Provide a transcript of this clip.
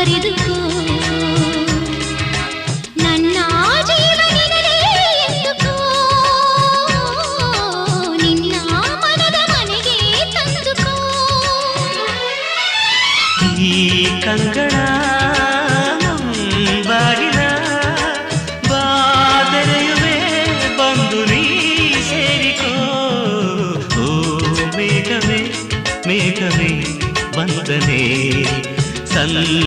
ಬರಿದುಕೋ ನನ್ನ ಜೀವನದಲ್ಲಿ ಎಂದುಕೋ ನಿನ್ನ ಮನದ ಮನೆಗೆ ತಂದುಕೋ ಈ ಕಂಗಳ ಬಾಗಿಲ ಬಾದರೆಯುವೆ ಬಂದು ನೀ ಸೇರಿಕೋ ಓ ಮೇಘವೇ ಮೇಘವೇ ವಂದನೆ